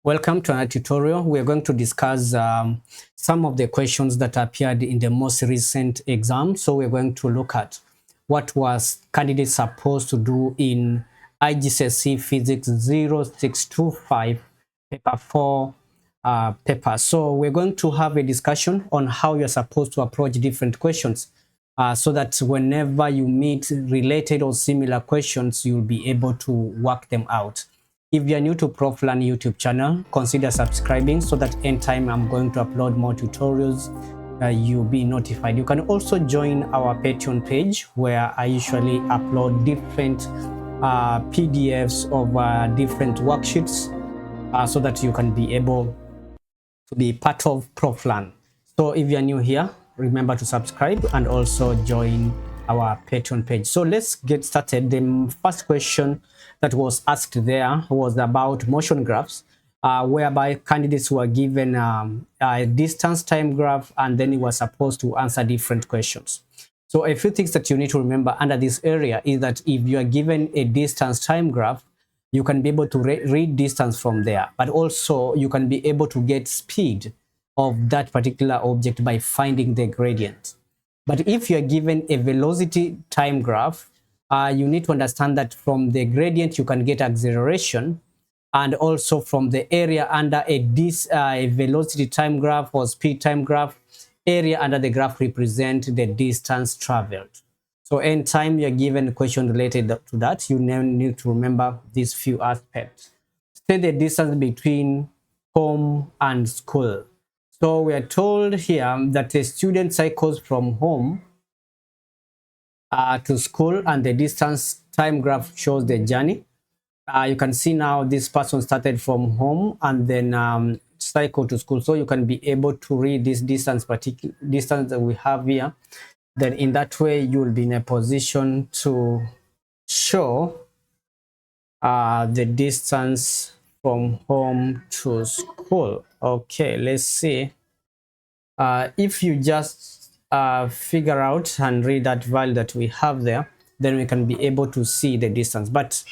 Welcome to our tutorial. We are going to discuss some of the questions that appeared in the most recent exam. So we're going to look at what was candidates supposed to do in IGCSE Physics 0625 paper 4 paper. So we're going to have a discussion on how you're supposed to approach different questions so that whenever you meet related or similar questions, you'll be able to work them out. If you are new to ProfLearn YouTube channel, consider subscribing so that anytime I'm going to upload more tutorials, you'll be notified. You can also join our Patreon page where I usually upload different PDFs of different worksheets so that you can be able to be part of ProfLearn. So if you are new here, remember to subscribe and also join our Patreon page. So let's get started. The first question that was asked there was about motion graphs, whereby candidates were given a distance time graph and then you were supposed to answer different questions. So a few things that you need to remember under this area is that if you are given a distance time graph, you can be able to read distance from there, but also you can be able to get speed of that particular object by finding the gradient. But if you're given a velocity time graph, you need to understand that from the gradient you can get acceleration, and also from the area under a velocity time graph or speed time graph, area under the graph represent the distance traveled. So anytime you're given a question related to that, you need to remember these few aspects. State the distance between home and school. So we are told here that a student cycles from home to school, and the distance time graph shows the journey. You can see now this person started from home and then cycle to school. So you can be able to read this particular distance that we have here. Then in that way, you will be in a position to show the distance from home to school. Okay, let's see. If you just figure out and read that value that we have there, then we can be able to see the distance. But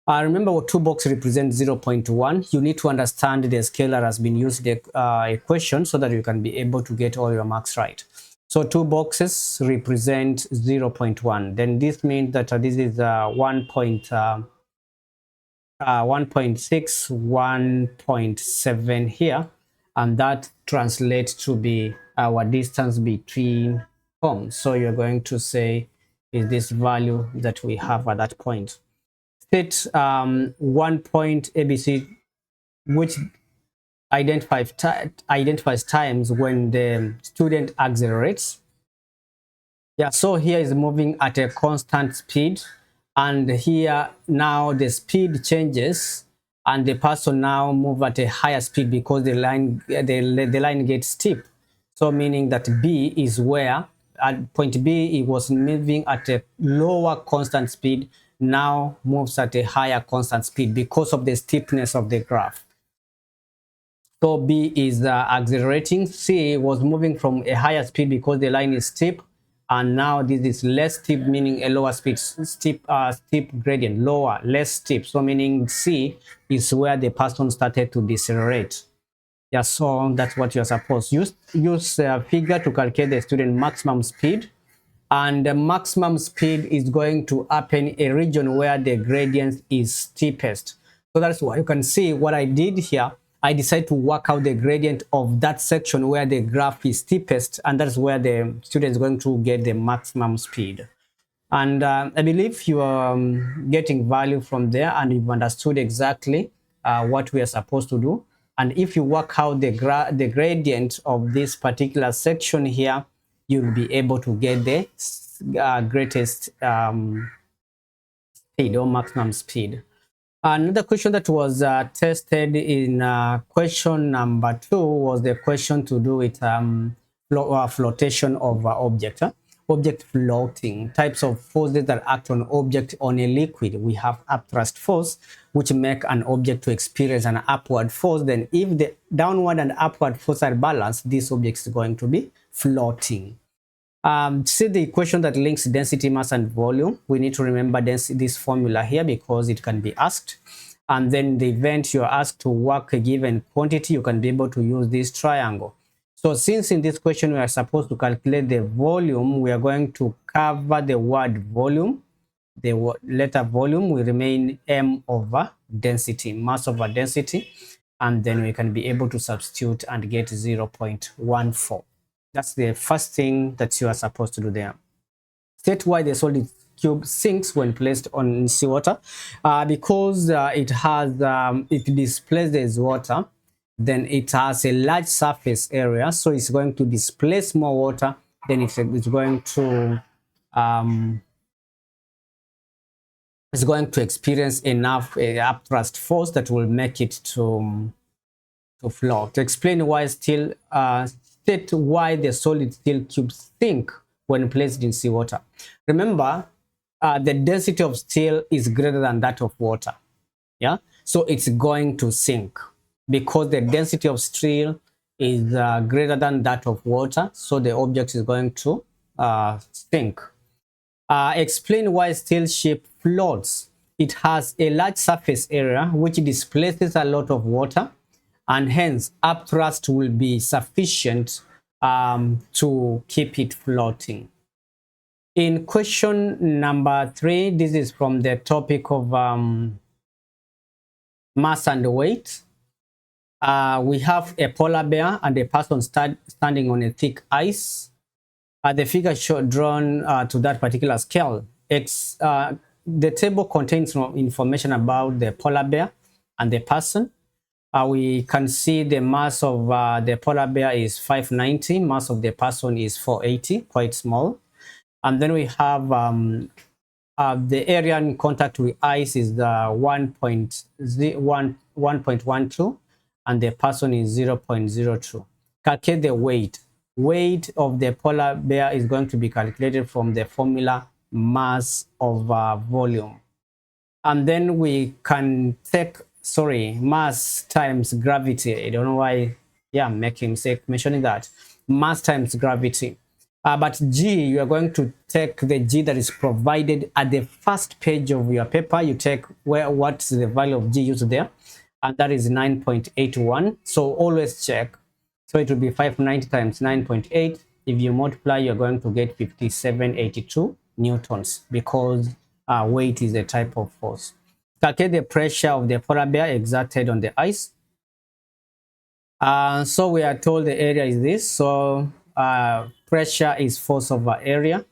remember, what two boxes represent 0.1. You need to understand the scalar has been used in the equation so that you can be able to get all your marks right. So two boxes represent 0.1. Then this means that this is 1.6, 1.7 here, and that translates to be our distance between homes. So you're going to say is this value that we have at that point. State 1 point ABC, which identifies times when the student accelerates. Yeah, so here is moving at a constant speed, and here now the speed changes and the person now move at a higher speed because the line gets steep. So meaning that B is where at point B it was moving at a lower constant speed, now moves at a higher constant speed because of the steepness of the graph. So B is accelerating. C was moving from a higher speed because the line is steep, and now this is less steep, meaning a lower speed. Steep gradient, lower, less steep. So meaning C is where the person started to decelerate. Yeah, so that's what you're supposed to use a figure to calculate the student maximum speed, and the maximum speed is going to happen in a region where the gradient is steepest. So that's why you can see what I did here. I decided to work out the gradient of that section where the graph is steepest, and that's where the student is going to get the maximum speed. And I believe you are getting value from there, and you've understood exactly what we are supposed to do. And if you work out the gradient of this particular section here, you'll be able to get the greatest speed or maximum speed. Another question that was tested in question number 2 was the question to do with flotation of object. Object floating, types of forces that act on object on a liquid. We have upthrust force, which make an object to experience an upward force. Then if the downward and upward force are balanced, this object is going to be floating. See the equation that links density, mass, and volume. We need to remember this formula here because it can be asked. And then in the event you're asked to work a given quantity, you can be able to use this triangle. So since in this question we are supposed to calculate the volume, we are going to cover the word volume. The letter volume will remain m over density, mass over density, and then we can be able to substitute and get 0.14. That's the first thing that you are supposed to do there. State why the solid cube sinks when placed on seawater. Because it displaces water, then it has a large surface area, so it's going to displace more water. Then it's going to experience enough upthrust force that will make it to flow. To explain why state why the solid steel cubes sink when placed in seawater. Remember, the density of steel is greater than that of water. Yeah, so it's going to sink because the density of steel is greater than that of water. So the object is going to sink. Explain why steel ship floats. It has a large surface area which displaces a lot of water, and hence upthrust will be sufficient to keep it floating. In question number 3, this is from the topic of mass and weight. We have a polar bear and a person standing on a thick ice. The figure drawn to that particular scale. The table contains information about the polar bear and the person. We can see the mass of the polar bear is 590, mass of the person is 480, quite small. And then we have the area in contact with ice is the 1.12, and the person is 0.02. Calculate the weight. Weight of the polar bear is going to be calculated from the formula mass over volume. And then we can take, mass times gravity. I don't know why, I'm making mistake mentioning that. Mass times gravity. But G, you are going to take the G that is provided at the first page of your paper. You take what's the value of G used there, and that is 9.81. So always check. So it will be 590 times 9.8. If you multiply, you're going to get 5782 newtons, because weight is a type of force. Calculate the pressure of the polar bear exerted on the ice. So we are told the area is this. So pressure is force over area,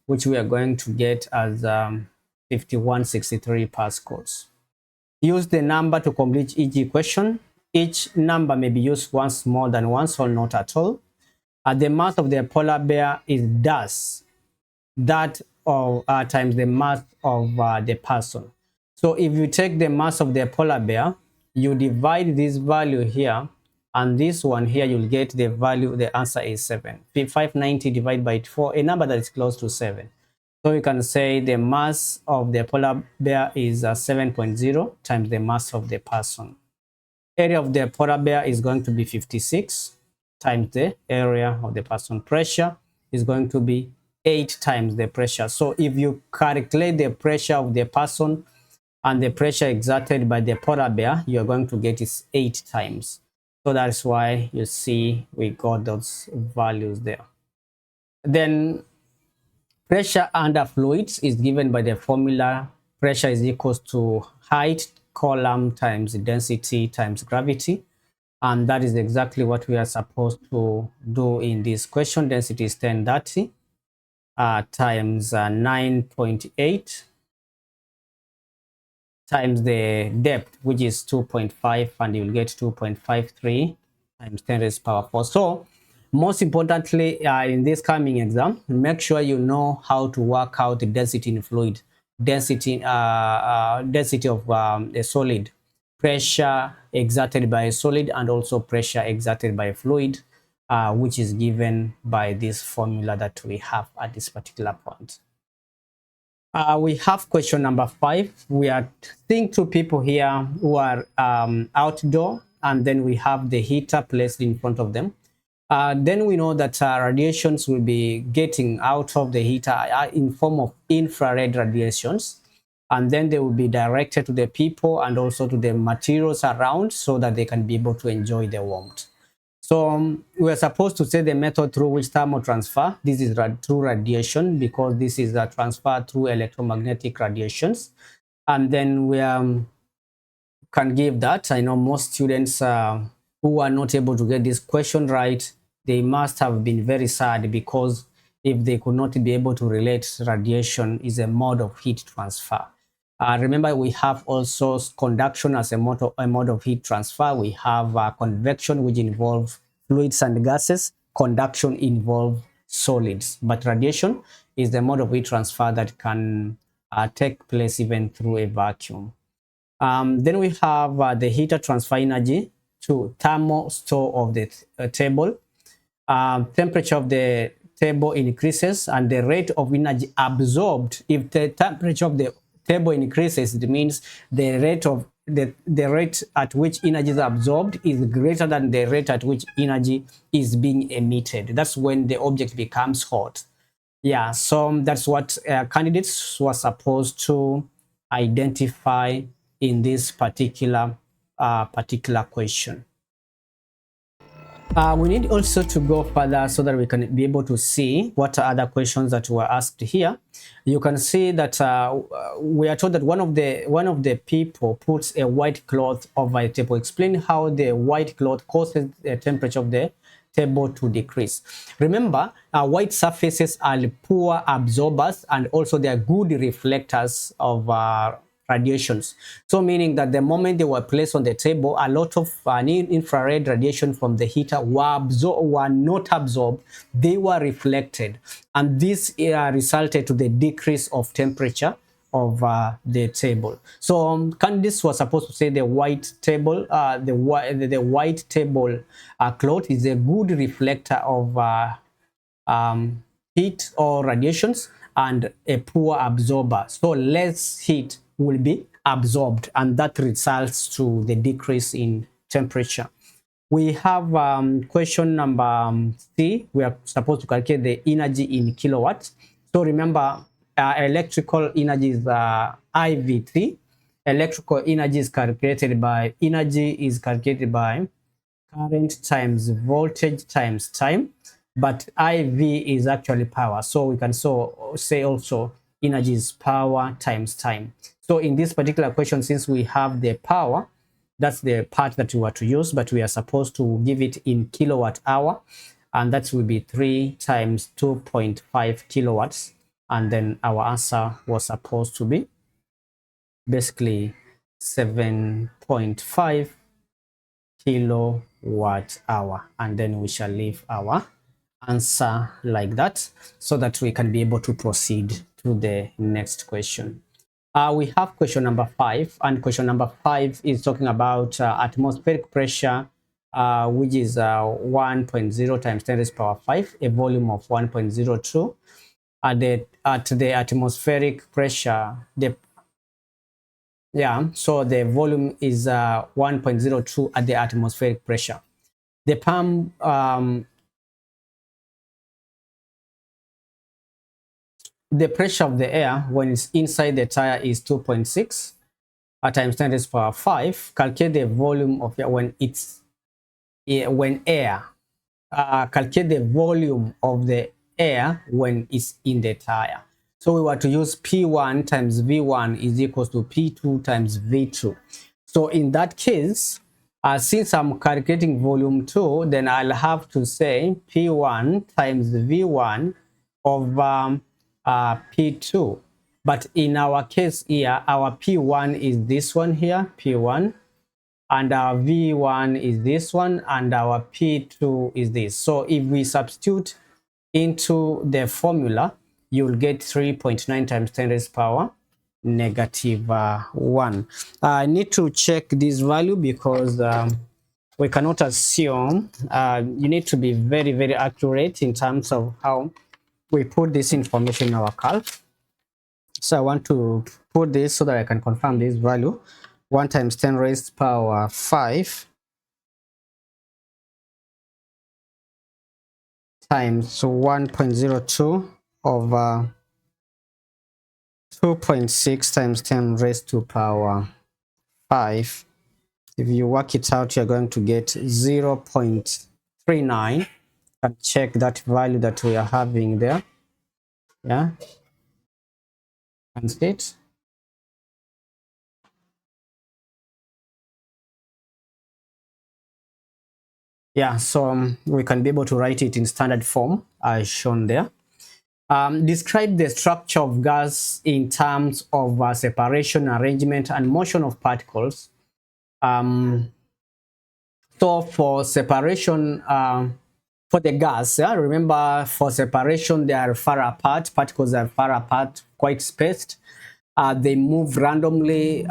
which we are going to get as 5163 pascals. Use the number to complete each equation. Each number may be used once more than once or not at all. The mass of the polar bear is thus that of times the mass of the person. So if you take the mass of the polar bear, you divide this value here and this one here, you'll get the value. The answer is 7. 590 divided by 4, a number that is close to 7. So you can say the mass of the polar bear is 7.0 times the mass of the person. Area of the polar bear is going to be 56 times the area of the person. Pressure is going to be 8 times the pressure. So if you calculate the pressure of the person and the pressure exerted by the polar bear, you're going to get is 8 times. So that's why you see we got those values there. Then pressure under fluids is given by the formula pressure is equals to height column times density times gravity. And that is exactly what we are supposed to do in this question. Density is 1030 times 9.8 times the depth, which is 2.5, and you'll get 2.53 times 10 raised to the power 4. So most importantly, in this coming exam, make sure you know how to work out the density in fluid, density of a solid, pressure exerted by a solid, and also pressure exerted by a fluid, which is given by this formula that we have at this particular point. We have question number 5. We are seeing 2 people here who are outdoor, and then we have the heater placed in front of them. Then we know that radiations will be getting out of the heater in form of infrared radiations. and then they will be directed to the people and also to the materials around so that they can be able to enjoy the warmth. So we're supposed to say the method through which thermal transfer. This is through radiation, because this is a transfer through electromagnetic radiations. And then we can give that. I know most students who are not able to get this question right, they must have been very sad, because if they could not be able to relate radiation is a mode of heat transfer. Remember, we have also conduction as a mode of heat transfer. We have convection, which involves fluids and gases. Conduction involves solids. But radiation is the mode of heat transfer that can take place even through a vacuum. Then we have the heater transfer energy to thermal store of the table. Temperature of the table increases and the rate of energy absorbed. If the temperature of the table increases, it means the rate at which energy is absorbed is greater than the rate at which energy is being emitted. That's when the object becomes hot. Yeah, so that's what candidates were supposed to identify in this particular question. We need also to go further so that we can be able to see what are other questions that were asked here. You can see that we are told that one of the people puts a white cloth over a table. Explain how the white cloth causes the temperature of the table to decrease. Remember, white surfaces are poor absorbers, and also they are good reflectors of radiations. So meaning that the moment they were placed on the table, a lot of infrared radiation from the heater were not absorbed, they were reflected, and this resulted to the decrease of temperature of the table. So candidates were supposed to say the white table, the white table cloth is a good reflector of heat or radiations and a poor absorber. So less heat will be absorbed, and that results to the decrease in temperature. We have question number C. We are supposed to calculate the energy in kilowatts. So remember, electrical energy is IV3. Electrical energy is calculated by current times voltage times time, but IV is actually power. So we can say also energy is power times time. So in this particular question, since we have the power, that's the part that we were to use, but we are supposed to give it in kilowatt hour, and that will be 3 times 2.5 kilowatts, and then our answer was supposed to be basically 7.5 kilowatt hour, and then we shall leave our answer like that so that we can be able to proceed to the next question. We have question number 5, and question number 5 is talking about atmospheric pressure, which is 1.0 times 10 raised to the power 5, a volume of 1.02. At the atmospheric pressure, so the volume is 1.02 at the atmospheric pressure. The pump, the pressure of the air when it's inside the tire is 2.6 times 10 raised to the power 5. Calculate the volume of air calculate the volume of the air when it's in the tire. So we were to use P1 times V1 is equals to P2 times V2. So in that case, since I'm calculating volume 2, then I'll have to say P1 times V1 over P2. But in our case here, our P1 is this one here, P1, and our V1 is this one, and our P2 is this. So if we substitute into the formula, you'll get 3.9 times 10 raised power negative 1. I need to check this value because we cannot assume. You need to be very, very accurate in terms of how we put this information in our calc. So I want to put this so that I can confirm this value. 1 times 10 raised power 5 times 1.02 over 2.6 times 10 raised to power 5. If you work it out, you're going to get 0.39. And check that value that we are having there. Yeah, and state. Yeah, so we can be able to write it in standard form as shown there. Describe the structure of gas in terms of separation, arrangement, and motion of particles. So for separation, for the gas, yeah, remember for separation, they are far apart. Particles are far apart, quite spaced. They move randomly,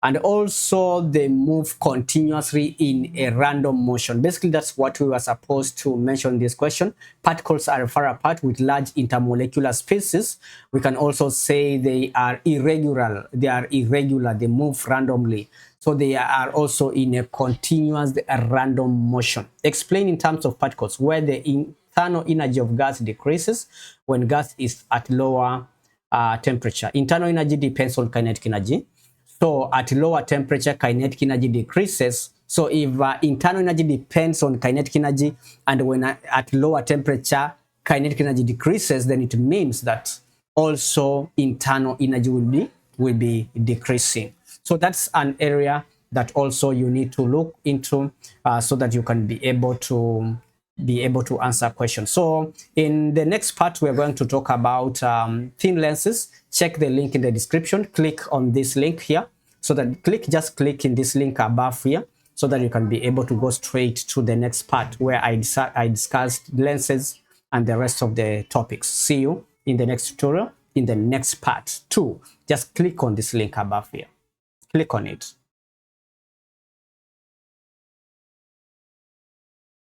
and also they move continuously in a random motion. Basically, that's what we were supposed to mention in this question. Particles are far apart with large intermolecular spaces. We can also say they are irregular. They are irregular. They move randomly. So they are also in a continuous random motion. Explain in terms of particles where the internal energy of gas decreases when gas is at lower temperature. Internal energy depends on kinetic energy. So at lower temperature, kinetic energy decreases. So if internal energy depends on kinetic energy, and when at lower temperature, kinetic energy decreases, then it means that also internal energy will be decreasing. So that's an area that also you need to look into so that you can be able to answer questions. So in the next part, we're going to talk about thin lenses. Check the link in the description. Click on this link here, so that just click in this link above here, so that you can be able to go straight to the next part where I discussed lenses and the rest of the topics. See you in the next tutorial, in the next part 2. Just click on this link above here. Click on it.